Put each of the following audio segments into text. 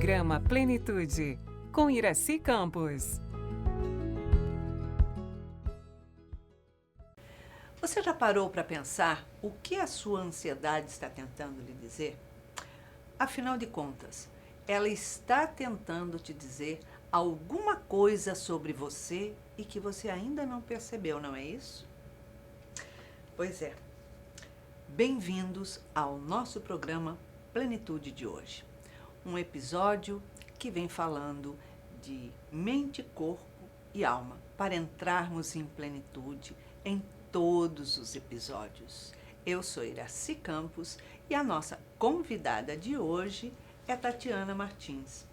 Programa Plenitude, com Iraci Campos. Você já parou para pensar o que a sua ansiedade está tentando lhe dizer? Afinal de contas, ela está tentando te dizer alguma coisa sobre você e que você ainda não percebeu, não é isso? Pois é. Bem-vindos ao nosso programa Plenitude de hoje. Um episódio que vem falando de mente, corpo e alma, para entrarmos em plenitude em todos os episódios. Eu sou Iraci Campos e a nossa convidada de hoje é Tatiana Martins.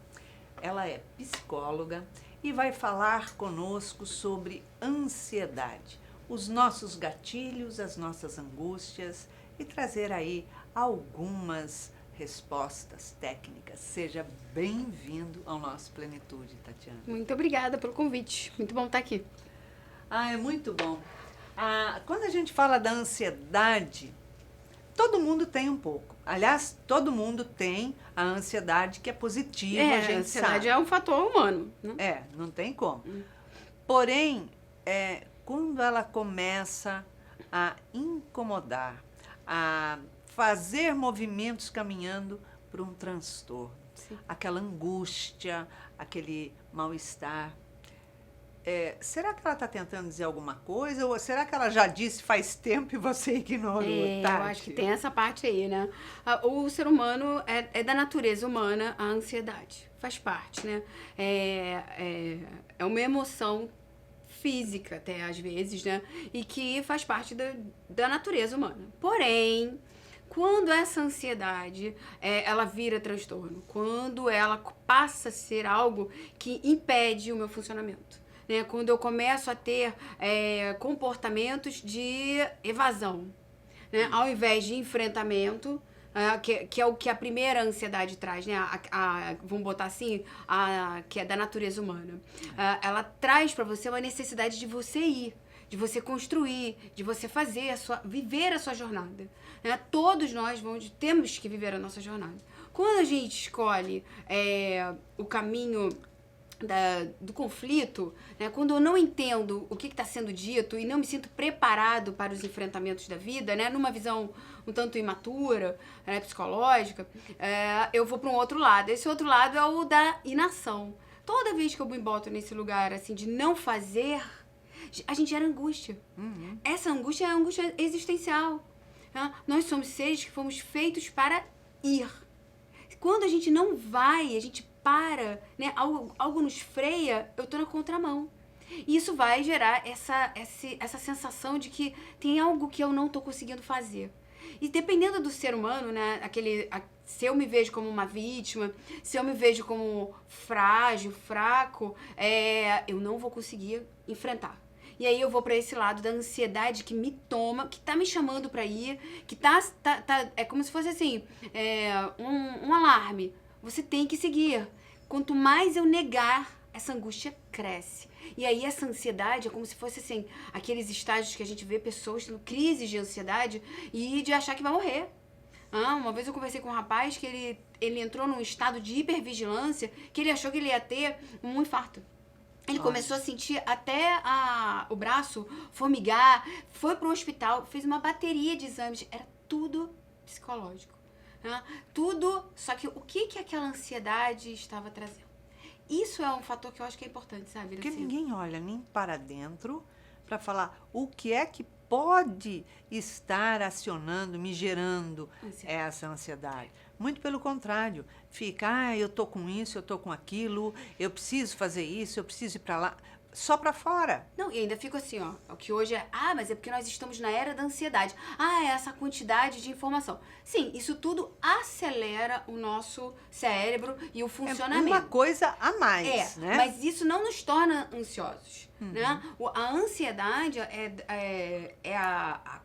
Ela é psicóloga e vai falar conosco sobre ansiedade, os nossos gatilhos, as nossas angústias e trazer aí algumas respostas técnicas. Seja bem-vindo ao nosso Plenitude, Tatiana. Muito obrigada pelo convite. Muito bom estar aqui. É muito bom. Quando a gente fala da ansiedade, todo mundo tem um pouco. Aliás, todo mundo tem a ansiedade que é positiva, a gente a ansiedade sabe. é um fator humano, né? Não tem como. Porém, quando ela começa a incomodar, a fazer movimentos caminhando para um transtorno, Sim. aquela angústia, aquele mal-estar, será que ela está tentando dizer alguma coisa? Ou será que ela já disse faz tempo e você ignorou? Eu acho que tem essa parte aí, né? O ser humano é da natureza humana a ansiedade. Faz parte, né? É uma emoção física até às vezes, né? E que faz parte da natureza humana. Porém, quando essa ansiedade ela vira transtorno, quando ela passa a ser algo que impede o meu funcionamento, né? Quando eu começo a ter comportamentos de evasão, né? Ao invés de enfrentamento, que é o que a primeira ansiedade traz, né? Vamos botar assim, que é da natureza humana. Ela traz para você uma necessidade de você ir, de você construir, de você viver a sua jornada. Né? Todos nós temos que viver a nossa jornada. Quando a gente escolhe o caminho do conflito, né? Quando eu não entendo o que está sendo dito e não me sinto preparado para os enfrentamentos da vida, né? Numa visão um tanto imatura, psicológica, eu vou para um outro lado. Esse outro lado é o da inação. Toda vez que eu me boto nesse lugar assim de não fazer, a gente gera angústia. Uhum. Essa angústia é a angústia existencial. Né? Nós somos seres que fomos feitos para ir. Quando a gente não vai, a gente para, né? Algo nos freia, eu tô na contramão. E isso vai gerar essa sensação de que tem algo que eu não tô conseguindo fazer. E dependendo do ser humano, né? Se eu me vejo como uma vítima, se eu me vejo como frágil, fraco, eu não vou conseguir enfrentar. E aí eu vou pra esse lado da ansiedade que me toma, que tá me chamando pra ir, que é como se fosse assim, um alarme. Você tem que seguir. Quanto mais eu negar, essa angústia cresce. E aí essa ansiedade é como se fosse assim, aqueles estágios que a gente vê pessoas tendo crises de ansiedade e de achar que vai morrer. Uma vez eu conversei com um rapaz que ele entrou num estado de hipervigilância que ele achou que ele ia ter um infarto. Ele começou a sentir até o braço formigar, foi pro hospital, fez uma bateria de exames, era tudo psicológico. Tudo, só que o que aquela ansiedade estava trazendo? Isso é um fator que eu acho que é importante, sabe? Porque assim, ninguém olha nem para dentro para falar o que é que pode estar acionando, me gerando essa ansiedade. Muito pelo contrário, fica, eu tô com isso, eu tô com aquilo, eu preciso fazer isso, eu preciso ir para lá, só para fora. Não, e ainda fico assim, o que hoje mas é porque nós estamos na era da ansiedade. É essa quantidade de informação. Sim, isso tudo acelera o nosso cérebro e o funcionamento. É uma coisa a mais, né? Mas isso não nos torna ansiosos, né? A ansiedade é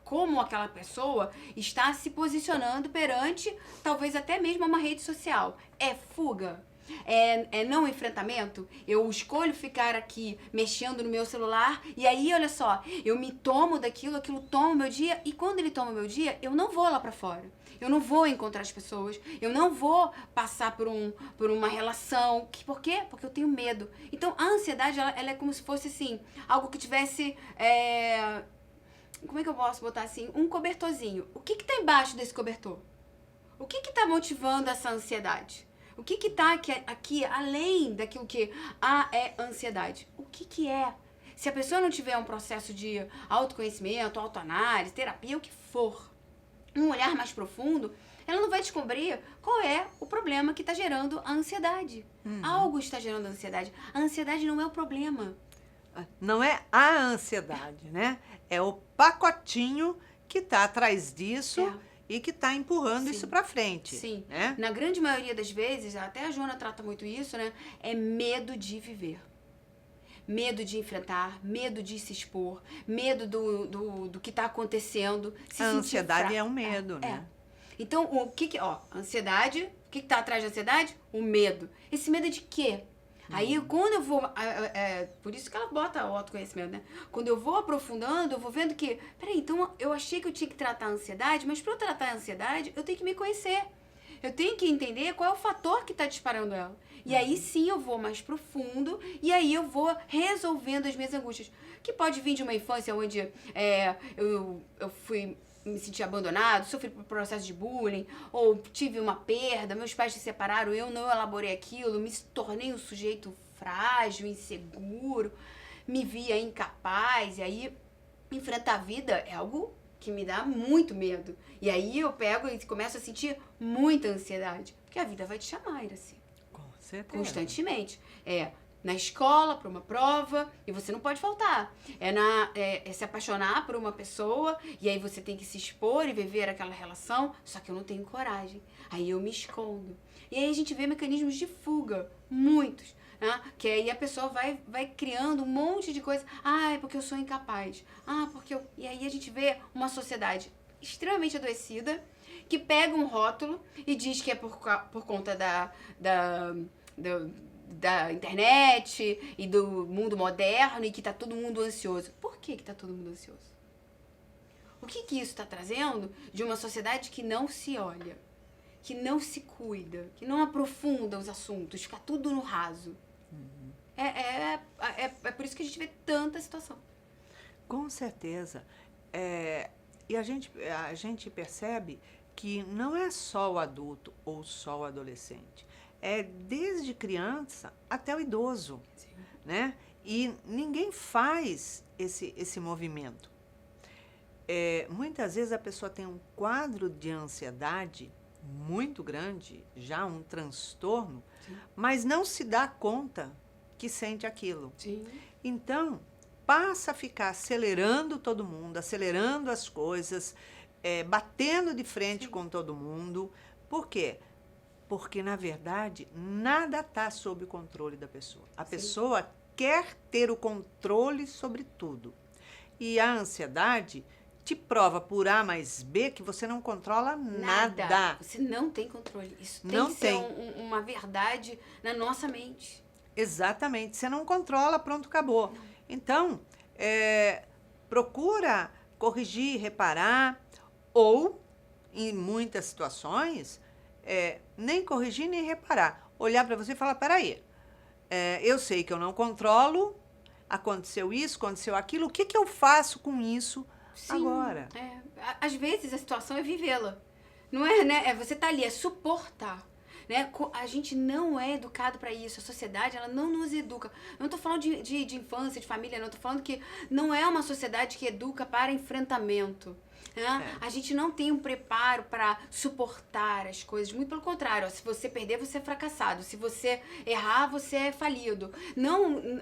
como aquela pessoa está se posicionando perante, talvez até mesmo uma rede social. É fuga. é não enfrentamento. Eu escolho ficar aqui mexendo no meu celular e aí, olha só, eu me tomo daquilo, aquilo toma o meu dia e quando ele toma o meu dia, eu não vou lá pra fora. Eu não vou encontrar as pessoas, eu não vou passar por uma relação. Por quê? Porque eu tenho medo. Então, a ansiedade, ela é como se fosse, assim, algo que tivesse... como é que eu posso botar assim? Um cobertorzinho. O que tá embaixo desse cobertor? O que tá motivando essa ansiedade? O que tá aqui além daquilo que é ansiedade? O que é? Se a pessoa não tiver um processo de autoconhecimento, autoanálise, terapia, o que for, um olhar mais profundo, ela não vai descobrir qual é o problema que está gerando a ansiedade. Algo está gerando a ansiedade. A ansiedade não é o problema. Não é a ansiedade, né? É o pacotinho que está atrás disso e que está empurrando isso para frente. Sim. Né? Na grande maioria das vezes, até a Joana trata muito isso, né? É medo de viver. Medo de enfrentar, medo de se expor, medo do que está acontecendo. A ansiedade é um medo, né? Então, ansiedade, o que está atrás da ansiedade? O medo. Esse medo é de quê? Aí, quando eu vou... por isso que ela bota o autoconhecimento, né? Quando eu vou aprofundando, eu vou vendo que... Peraí, então eu achei que eu tinha que tratar a ansiedade, mas para eu tratar a ansiedade, eu tenho que me conhecer. Eu tenho que entender qual é o fator que está disparando ela. E aí sim eu vou mais profundo e aí eu vou resolvendo as minhas angústias. Que pode vir de uma infância onde eu fui me sentir abandonado, sofri por processo de bullying, ou tive uma perda, meus pais se separaram, eu não elaborei aquilo, me tornei um sujeito frágil, inseguro, me via incapaz, e aí enfrentar a vida é algo que me dá muito medo. E aí eu pego e começo a sentir muita ansiedade, porque a vida vai te chamar, assim. Com certeza. Constantemente. Na escola, para uma prova, e você não pode faltar. É se apaixonar por uma pessoa, e aí você tem que se expor e viver aquela relação, só que eu não tenho coragem. Aí eu me escondo. E aí a gente vê mecanismos de fuga, muitos, né? Que aí a pessoa vai criando um monte de coisa. É porque eu sou incapaz. Porque eu... E aí a gente vê uma sociedade extremamente adoecida, que pega um rótulo e diz que é por conta da internet e do mundo moderno e que tá todo mundo ansioso. Por que tá todo mundo ansioso? O que isso está trazendo de uma sociedade que não se olha, que não se cuida, que não aprofunda os assuntos, fica tudo no raso. É por isso que a gente vê tanta situação. Com certeza. E a gente percebe que não é só o adulto ou só o adolescente. É desde criança até o idoso, né? E ninguém faz esse movimento. Muitas vezes a pessoa tem um quadro de ansiedade muito grande, já um transtorno, mas não se dá conta que sente aquilo. Sim. Então, passa a ficar acelerando todo mundo, acelerando as coisas, batendo de frente com todo mundo. Por quê? Porque, na verdade, nada está sob o controle da pessoa. A pessoa quer ter o controle sobre tudo. E a ansiedade te prova por A mais B que você não controla nada. Você não tem controle. Isso tem não que ser tem. Uma verdade na nossa mente. Exatamente. Você não controla, pronto, acabou. Não. Então, procura corrigir, reparar, ou, em muitas situações... nem corrigir, nem reparar. Olhar para você e falar, peraí, eu sei que eu não controlo, aconteceu isso, aconteceu aquilo, o que eu faço com isso agora? Às vezes a situação é vivê-la. Não é, né? Você tá ali, é suportar. Né? A gente não é educado para isso. A sociedade, ela não nos educa. Eu não tô falando de infância, de família, não. Eu tô falando que não é uma sociedade que educa para enfrentamento. A gente não tem um preparo para suportar as coisas. Muito pelo contrário, se você perder, você é fracassado. Se você errar, você é falido.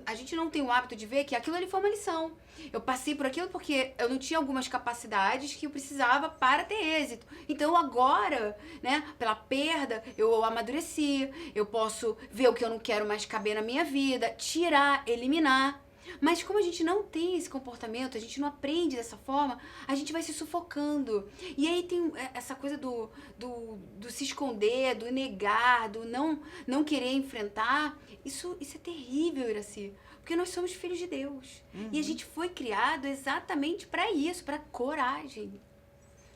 A gente não tem o hábito de ver que aquilo ali foi uma lição. Eu passei por aquilo porque eu não tinha algumas capacidades que eu precisava para ter êxito. Então agora, né, pela perda, eu amadureci. Eu posso ver o que eu não quero mais caber na minha vida, tirar, eliminar. Mas como a gente não tem esse comportamento, a gente não aprende dessa forma, a gente vai se sufocando. E aí tem essa coisa do se esconder, do negar, do não querer enfrentar. Isso é terrível, Iraci. Porque nós somos filhos de Deus. E a gente foi criado exatamente para isso, para coragem.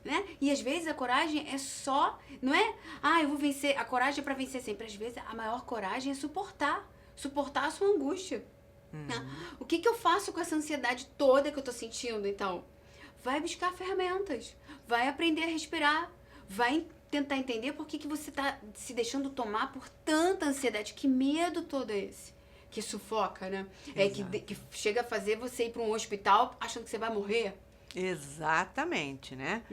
Né? E às vezes a coragem é só, não é, eu vou vencer, a coragem é para vencer sempre. Às vezes a maior coragem é suportar a sua angústia. Né? O que eu faço com essa ansiedade toda que eu tô sentindo, então? Vai buscar ferramentas, vai aprender a respirar, vai tentar entender por que você tá se deixando tomar por tanta ansiedade, que medo todo é esse? Que sufoca, né? Que chega a fazer você ir para um hospital achando que você vai morrer. Exatamente, né?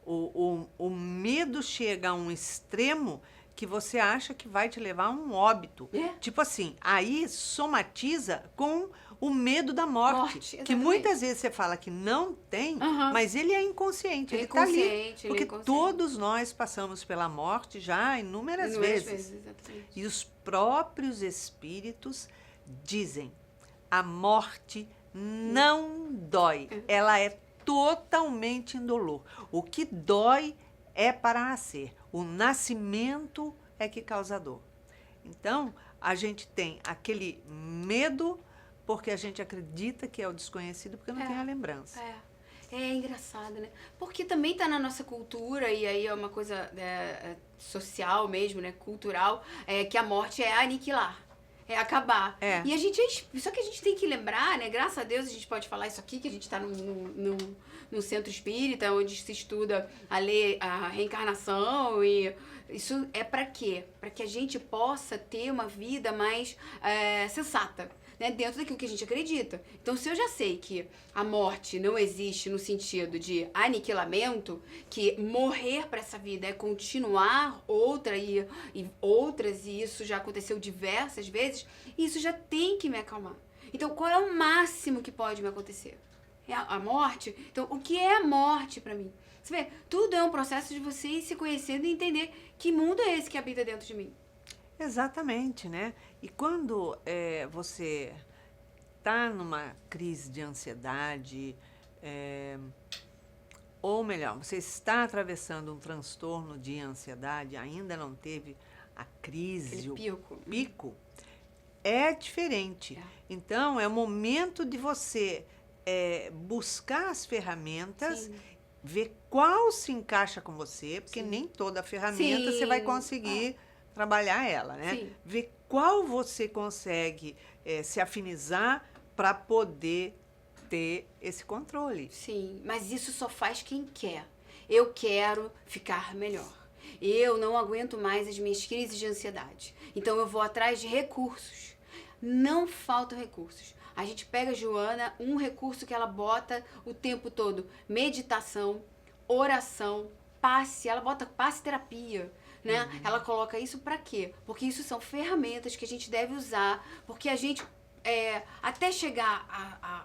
O medo chega a um extremo que você acha que vai te levar a um óbito. Tipo assim, aí somatiza com o medo da morte. Que muitas vezes você fala que não tem, mas ele é inconsciente. Ele está ali. Porque todos nós passamos pela morte já inúmeras vezes. E os próprios espíritos dizem, a morte não dói. Ela é totalmente indolor. O que dói é para nascer. O nascimento é que causa dor. Então, a gente tem aquele medo porque a gente acredita que é o desconhecido porque não tem a lembrança. É engraçado, né? Porque também tá na nossa cultura, e aí é uma coisa social mesmo, né? Cultural, que a morte é aniquilar. É acabar. E a gente, só que a gente tem que lembrar, né? Graças a Deus a gente pode falar isso aqui, que a gente tá num centro espírita, onde se estuda a reencarnação, e isso é para quê? Para que a gente possa ter uma vida mais sensata, né? Dentro daquilo que a gente acredita. Então, se eu já sei que a morte não existe no sentido de aniquilamento, que morrer para essa vida é continuar outra e outras, e isso já aconteceu diversas vezes, isso já tem que me acalmar. Então, qual é o máximo que pode me acontecer? É a morte? Então, o que é a morte para mim? Você vê, tudo é um processo de você ir se conhecendo e entender que mundo é esse que habita dentro de mim. Exatamente, né? E quando você está numa crise de ansiedade, ou melhor, você está atravessando um transtorno de ansiedade, ainda não teve a crise, o pico, é diferente. Então, é o momento de você buscar as ferramentas, ver qual se encaixa com você, porque nem toda ferramenta você vai conseguir trabalhar ela, né? Ver qual você consegue se afinizar para poder ter esse controle. Sim, mas isso só faz quem quer. Eu quero ficar melhor. Eu não aguento mais as minhas crises de ansiedade. Então eu vou atrás de recursos. Não faltam recursos. A gente pega a Joana, um recurso que ela bota o tempo todo: meditação, oração, passe. Ela bota passe-terapia. Né? Ela coloca isso para quê? Porque isso são ferramentas que a gente deve usar, porque a gente, até chegar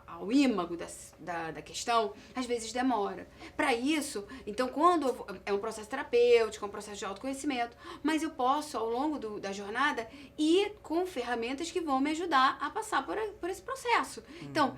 ao ímago da questão, às vezes demora. Para isso, então, quando é um processo terapêutico, é um processo de autoconhecimento, mas eu posso, ao longo da jornada, ir com ferramentas que vão me ajudar a passar por esse processo. Então,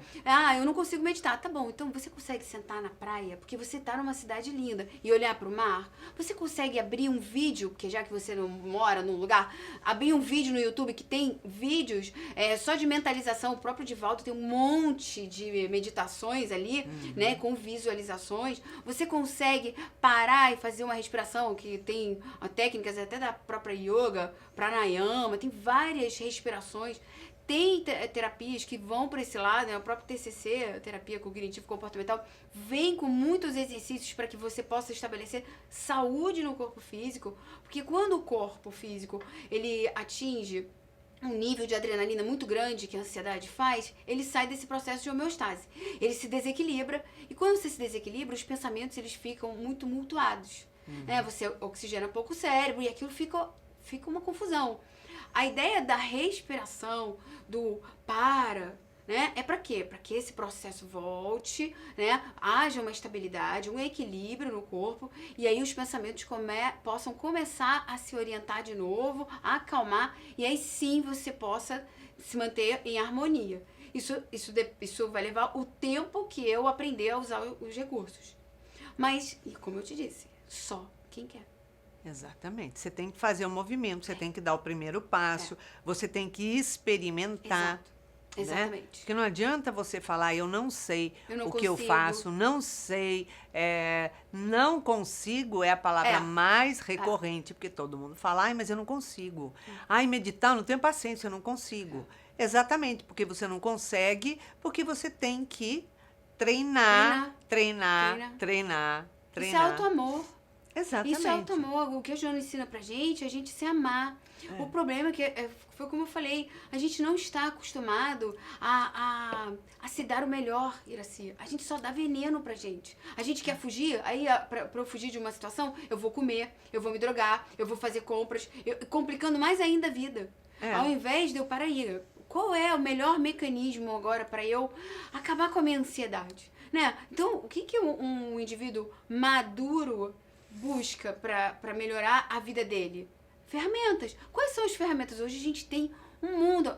eu não consigo meditar. Tá bom, então você consegue sentar na praia, porque você tá numa cidade linda, e olhar para o mar? Você consegue abrir um vídeo, porque já que você não mora num lugar, abrir um vídeo no YouTube que tem vídeos só de mentalização. O próprio Divaldo tem um monte de meditações ali, né, com visualizações. Você consegue parar e fazer uma respiração, que tem técnicas até da própria yoga, pranayama, tem várias respirações. Tem terapias que vão para esse lado, né? O próprio TCC, terapia cognitivo-comportamental, vem com muitos exercícios para que você possa estabelecer saúde no corpo físico, porque quando o corpo físico ele atinge um nível de adrenalina muito grande que a ansiedade faz, ele sai desse processo de homeostase. Ele se desequilibra, e quando você se desequilibra, os pensamentos eles ficam muito tumultuados. Né? Você oxigena pouco o cérebro e aquilo fica uma confusão. A ideia da respiração, do né? É para quê? Para que esse processo volte, né? Haja uma estabilidade, um equilíbrio no corpo, e aí os pensamentos possam começar a se orientar de novo, a acalmar, e aí sim você possa se manter em harmonia. Isso vai levar o tempo que eu aprender a usar os recursos. Mas, e como eu te disse, só quem quer. Exatamente. Você tem que fazer o movimento, você tem que dar o primeiro passo, você tem que experimentar. Exato. Exatamente. Né? Porque não adianta você falar, eu não sei o que eu consigo. faço, não sei, não consigo é a palavra mais recorrente, porque todo mundo fala, ai, mas eu não consigo. Ai, meditar, eu não tenho paciência, eu não consigo. Exatamente, porque você não consegue, porque você tem que treinar. Isso é auto-amor. Exatamente. Isso é auto-amor. O que a Joana ensina pra gente é a gente se amar. O problema é que, foi como eu falei, a gente não está acostumado a se dar o melhor, Iraci. A gente só dá veneno pra gente. A gente quer fugir, aí pra eu fugir de uma situação, eu vou comer, eu vou me drogar, eu vou fazer compras, complicando mais ainda a vida. Ao invés de eu parar aí, qual é o melhor mecanismo agora para eu acabar com a minha ansiedade? Né? Então, o que um indivíduo maduro busca para melhorar a vida dele? Ferramentas. Quais são as ferramentas? Hoje a gente tem um mundo.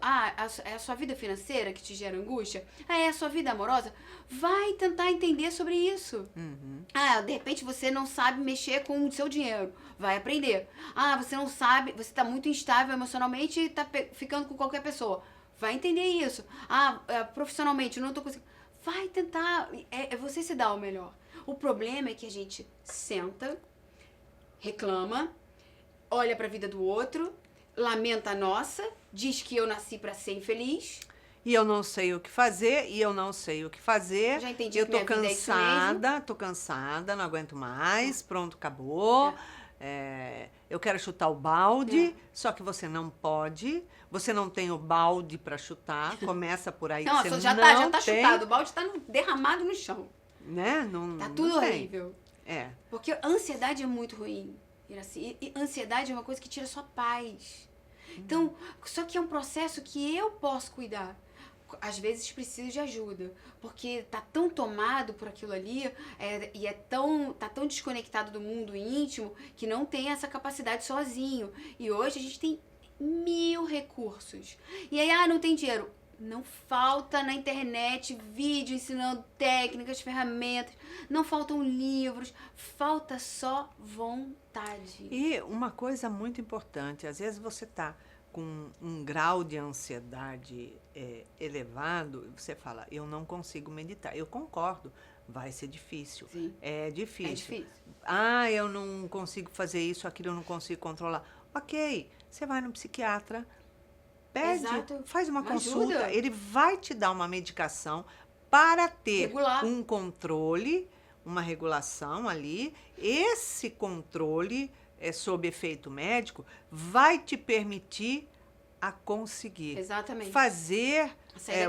É a sua vida financeira que te gera angústia? É a sua vida amorosa? Vai tentar entender sobre isso. De repente você não sabe mexer com o seu dinheiro. Vai aprender. Você não sabe, você está muito instável emocionalmente e está ficando com qualquer pessoa. Vai entender isso. Profissionalmente, eu não estou conseguindo. Vai tentar. É você se dar o melhor. O problema é que a gente senta, reclama, olha para a vida do outro, lamenta a nossa, diz que eu nasci para ser infeliz. E eu não sei o que fazer, Já entendi eu que tô minha vida é isso mesmo. tô cansada, não aguento mais, pronto, acabou. Eu quero chutar o balde, só que você não pode, você não tem o balde para chutar, começa por aí. Não, você já não tá tem, chutado, o balde tá derramado no chão. né? Não, Tá não tudo tem. horrível. Porque a ansiedade é muito ruim, Iraci. E ansiedade é uma coisa que tira sua paz. Então, só que é um processo que eu posso cuidar. Às vezes preciso de ajuda, porque tá tão tomado por aquilo ali e tá tão desconectado do mundo íntimo que não tem essa capacidade sozinho. E hoje a gente tem 1000 recursos. E aí, não tem dinheiro. Não falta na internet vídeo ensinando técnicas, ferramentas, não faltam livros, falta só vontade. E uma coisa muito importante, às vezes você tá com um grau de ansiedade elevado, você fala, eu não consigo meditar. Eu concordo, vai ser difícil. Sim. É difícil. É difícil. Eu não consigo fazer isso, aquilo eu não consigo controlar. Ok, você vai no psiquiatra, pede, faz uma consulta, ajuda. ele vai te dar uma medicação para ter Regular. um controle, uma regulação ali. Esse controle sob efeito médico vai te permitir a conseguir fazer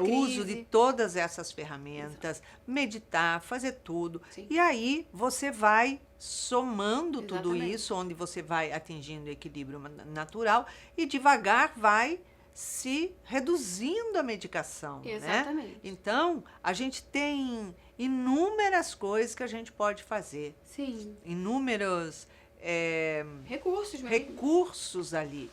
uso de todas essas ferramentas, meditar, fazer tudo. Sim. E aí você vai somando tudo isso, onde você vai atingindo o equilíbrio natural e devagar vai se reduzindo a medicação. Exatamente. Né? Então, a gente tem inúmeras coisas que a gente pode fazer. Sim. Inúmeros recursos ali.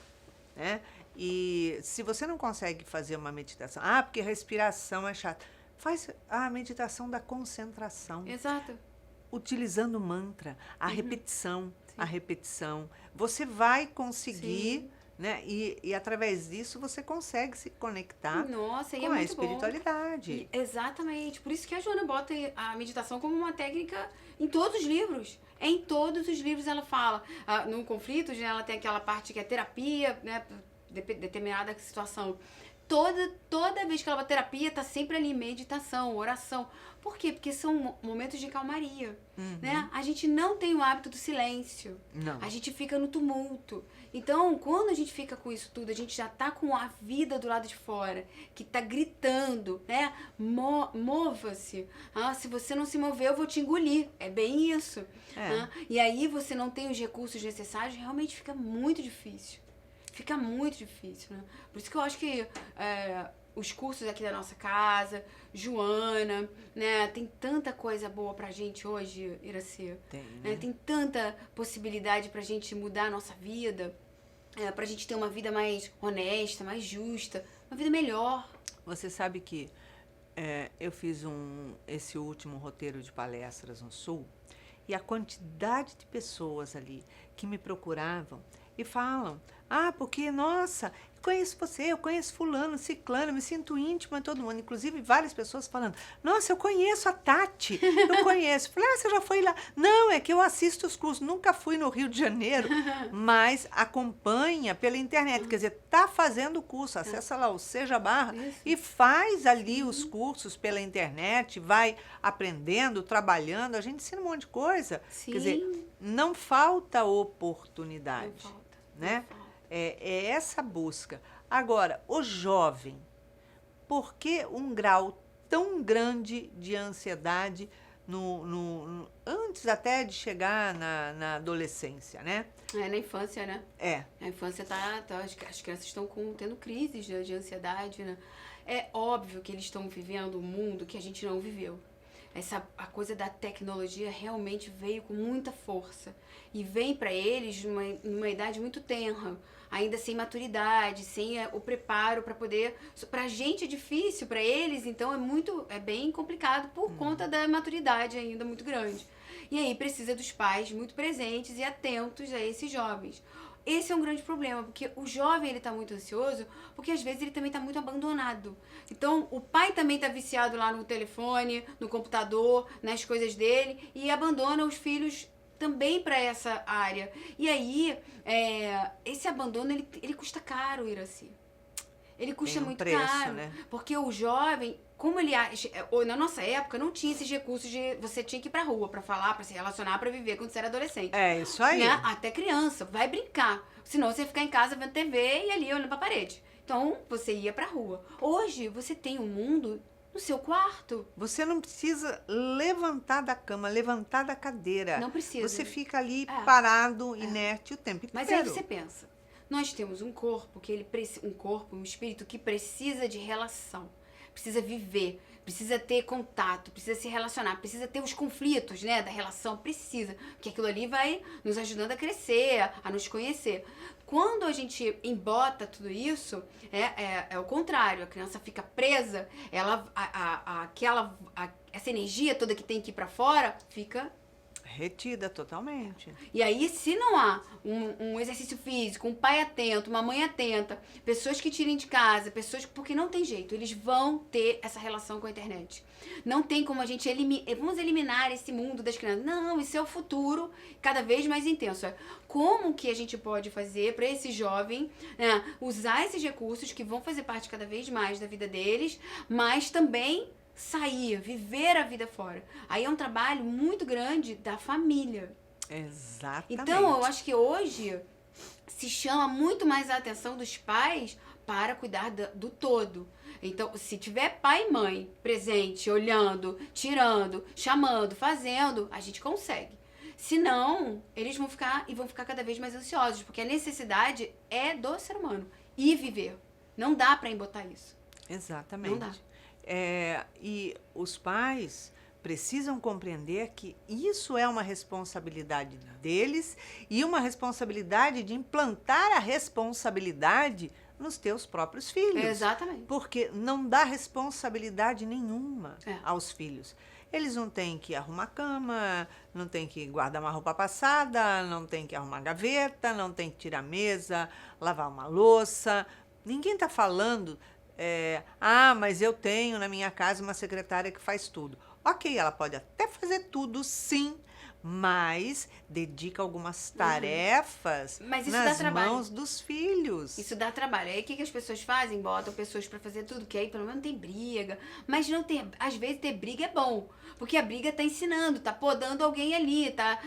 Né? E se você não consegue fazer uma meditação, porque respiração é chato, faz a meditação da concentração. Exato. Utilizando o mantra, a repetição. Você vai conseguir... Né? E através disso você consegue se conectar com a espiritualidade. Exatamente. Por isso que a Joana bota a meditação como uma técnica em todos os livros. Em todos os livros ela fala. No Conflitos, né, ela tem aquela parte que é terapia, né, determinada situação. Toda vez que ela vai terapia, tá sempre ali meditação, oração. Por quê? Porque são momentos de calmaria. Né? A gente não tem o hábito do silêncio. Não. A gente fica no tumulto. Então, quando a gente fica com isso tudo, a gente já tá com a vida do lado de fora, que tá gritando, né? Mova-se. Se você não se mover, eu vou te engolir. É bem isso. E aí você não tem os recursos necessários, realmente fica muito difícil. Fica muito difícil, né? Por isso que eu acho que os cursos aqui da nossa casa, Joana, né? Tem tanta coisa boa pra gente hoje, Iraci. Tem, né? Tem tanta possibilidade pra gente mudar a nossa vida, pra gente ter uma vida mais honesta, mais justa, uma vida melhor. Você sabe que Eu fiz esse último roteiro de palestras no Sul e a quantidade de pessoas ali que me procuravam e falam, porque, nossa, conheço você, eu conheço fulano, ciclano, me sinto íntima de todo mundo. Inclusive, várias pessoas falando, nossa, eu conheço a Tati, eu conheço. Falei, você já foi lá? Não, é que eu assisto os cursos, nunca fui no Rio de Janeiro, mas acompanha pela internet, quer dizer, está fazendo o curso, acessa lá o Seja Barra e faz ali os cursos pela internet, vai aprendendo, trabalhando, a gente ensina um monte de coisa. Sim. Quer dizer, não falta oportunidade, Não falta, né? não falta. É essa busca. Agora, o jovem, por que um grau tão grande de ansiedade antes até de chegar na adolescência, né? Na infância, né? É. Na infância as crianças estão tendo crises de ansiedade, né? É óbvio que eles estão vivendo um mundo que a gente não viveu. A coisa da tecnologia realmente veio com muita força. E vem para eles numa idade muito tenra, ainda sem maturidade, sem o preparo para poder... Pra gente é difícil, para eles, então é bem complicado por conta da maturidade ainda muito grande. E aí precisa dos pais muito presentes e atentos a esses jovens. Esse é um grande problema, porque o jovem ele tá muito ansioso, porque às vezes ele também tá muito abandonado. Então, o pai também tá viciado lá no telefone, no computador, nas coisas dele, e abandona os filhos também para essa área. E aí, esse abandono, ele custa caro, Iraci. Ele custa muito preço, caro, né? Porque o jovem, como ele na nossa época não tinha esses recursos de você tinha que ir pra rua pra falar, pra se relacionar, pra viver quando você era adolescente. É isso aí. Né? Até criança, vai brincar. Senão você ia ficar em casa vendo TV e ali olhando pra parede. Então você ia pra rua. Hoje você tem um mundo no seu quarto. Você não precisa levantar da cama, levantar da cadeira. Não precisa. Você fica ali parado, inerte o tempo inteiro. Mas aí você pensa, nós temos um corpo um espírito que precisa de relação, precisa viver, precisa ter contato, precisa se relacionar, precisa ter os conflitos, né, da relação, precisa, porque aquilo ali vai nos ajudando a crescer, a nos conhecer. Quando a gente embota tudo isso, é o contrário, a criança fica presa, essa energia toda que tem que ir pra fora, fica retida totalmente. E aí, se não há um exercício físico, um pai atento, uma mãe atenta, pessoas que tirem de casa, porque não tem jeito, eles vão ter essa relação com a internet. Não tem como a gente vamos eliminar esse mundo das crianças. Não, isso é o futuro cada vez mais intenso. Como que a gente pode fazer para esse jovem, né, usar esses recursos que vão fazer parte cada vez mais da vida deles, mas também sair, viver a vida fora. Aí é um trabalho muito grande da família. Exatamente. Então, eu acho que hoje se chama muito mais a atenção dos pais para cuidar do todo. Então, se tiver pai e mãe presente, olhando, tirando, chamando, fazendo, a gente consegue. Se não, eles vão ficar cada vez mais ansiosos, porque a necessidade é do ser humano ir viver. Não dá para embotar isso. Exatamente. Não dá. E os pais precisam compreender que isso é uma responsabilidade deles e uma responsabilidade de implantar a responsabilidade nos teus próprios filhos. Exatamente. Porque não dá responsabilidade nenhuma aos filhos. Eles não têm que arrumar cama, não têm que guardar uma roupa passada, não têm que arrumar gaveta, não têm que tirar a mesa, lavar uma louça. Ninguém está falando... mas eu tenho na minha casa uma secretária que faz tudo. Ok, ela pode até fazer tudo, sim, mas dedica algumas tarefas nas mãos dos filhos. Isso dá trabalho. Aí o que as pessoas fazem? Botam pessoas pra fazer tudo, que aí pelo menos tem briga. Mas não tem, às vezes ter briga é bom, porque a briga tá ensinando, tá podando alguém ali, tá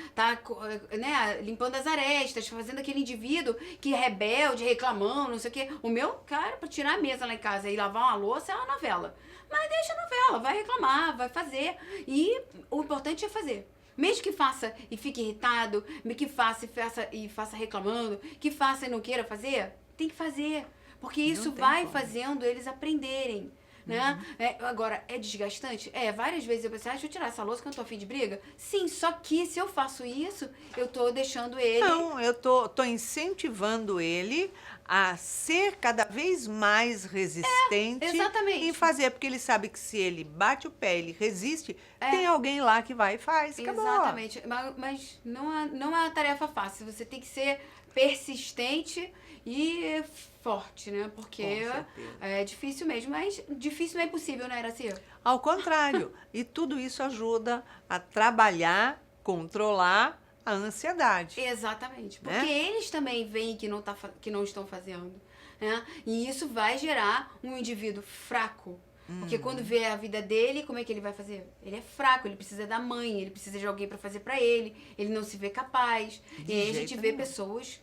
né, limpando as arestas, fazendo aquele indivíduo que é rebelde, reclamando, não sei o quê. O meu, cara, pra tirar a mesa lá em casa e lavar uma louça é uma novela. Mas deixa a novela, vai reclamar, vai fazer. E o importante é fazer. Mesmo que faça e fique irritado, que faça e faça reclamando, que faça e não queira fazer, tem que fazer. Porque isso vai fazendo eles aprenderem. Né? Agora, é desgastante? Várias vezes eu pensei, deixa eu tirar essa louça que eu não tô a fim de briga. Sim, só que se eu faço isso, eu tô deixando ele... Não, eu tô incentivando ele a ser cada vez mais resistente exatamente. em fazer, porque ele sabe que se ele bate o pé, ele resiste, tem alguém lá que vai e faz. Acabou. Exatamente. Mas não é uma tarefa fácil. Você tem que ser persistente e forte, né? Porque Com certeza. é difícil mesmo, mas difícil não é impossível, né, Iraci? Ao contrário, e tudo isso ajuda a trabalhar, controlar a ansiedade. Exatamente. Né? Porque eles também veem que não estão fazendo. Né? E isso vai gerar um indivíduo fraco. Porque quando vê a vida dele, como é que ele vai fazer? Ele é fraco, ele precisa da mãe, ele precisa de alguém para fazer para ele não se vê capaz. De E aí a gente jeito vê nenhum. pessoas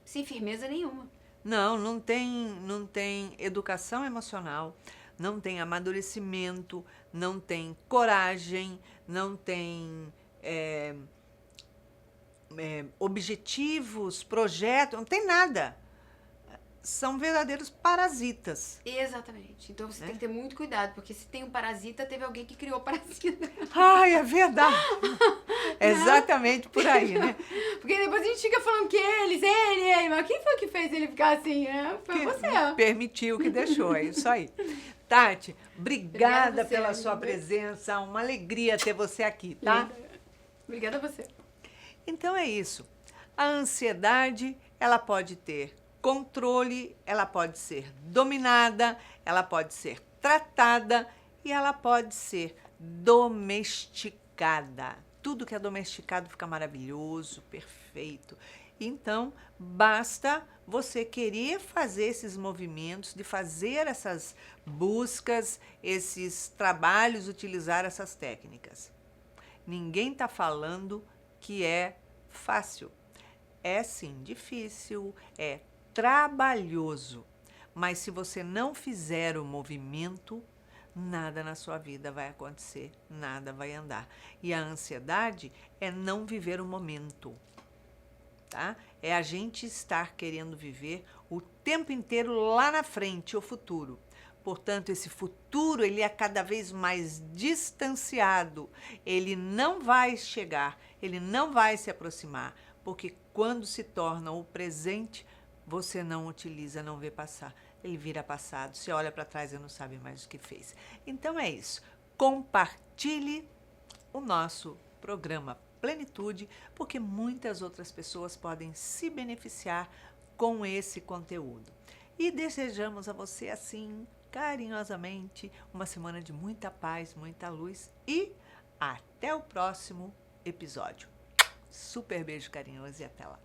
sem firmeza nenhuma. Não tem educação emocional, não tem amadurecimento, não tem coragem, não tem objetivos, projetos, não tem nada. São verdadeiros parasitas. Exatamente. Então você tem que ter muito cuidado, porque se tem um parasita, teve alguém que criou o parasita. Ai, é verdade. Exatamente por aí, né? Porque depois a gente fica falando que ele, mas quem foi que fez ele ficar assim, né? Foi Que você. permitiu, que deixou, é isso aí. Tati, obrigada a você, pela sua amiga. presença, uma alegria ter você aqui, tá? Obrigada a você. Então é isso. A ansiedade, ela pode ter controle, ela pode ser dominada, ela pode ser tratada e ela pode ser domesticada. Tudo que é domesticado fica maravilhoso, perfeito. Então, basta você querer fazer esses movimentos, de fazer essas buscas, esses trabalhos, utilizar essas técnicas. Ninguém está falando que é fácil. É sim difícil, é trabalhoso, mas se você não fizer o movimento, nada na sua vida vai acontecer, nada vai andar. E a ansiedade é não viver o momento, tá? É a gente estar querendo viver o tempo inteiro lá na frente, o futuro. Portanto, esse futuro ele é cada vez mais distanciado, ele não vai chegar, ele não vai se aproximar, porque quando se torna o presente, você não utiliza, não vê passar. Ele vira passado, você olha para trás e não sabe mais o que fez. Então é isso. Compartilhe o nosso programa Plenitude, porque muitas outras pessoas podem se beneficiar com esse conteúdo. E desejamos a você, assim, carinhosamente, uma semana de muita paz, muita luz e até o próximo episódio. Super beijo carinhoso e até lá.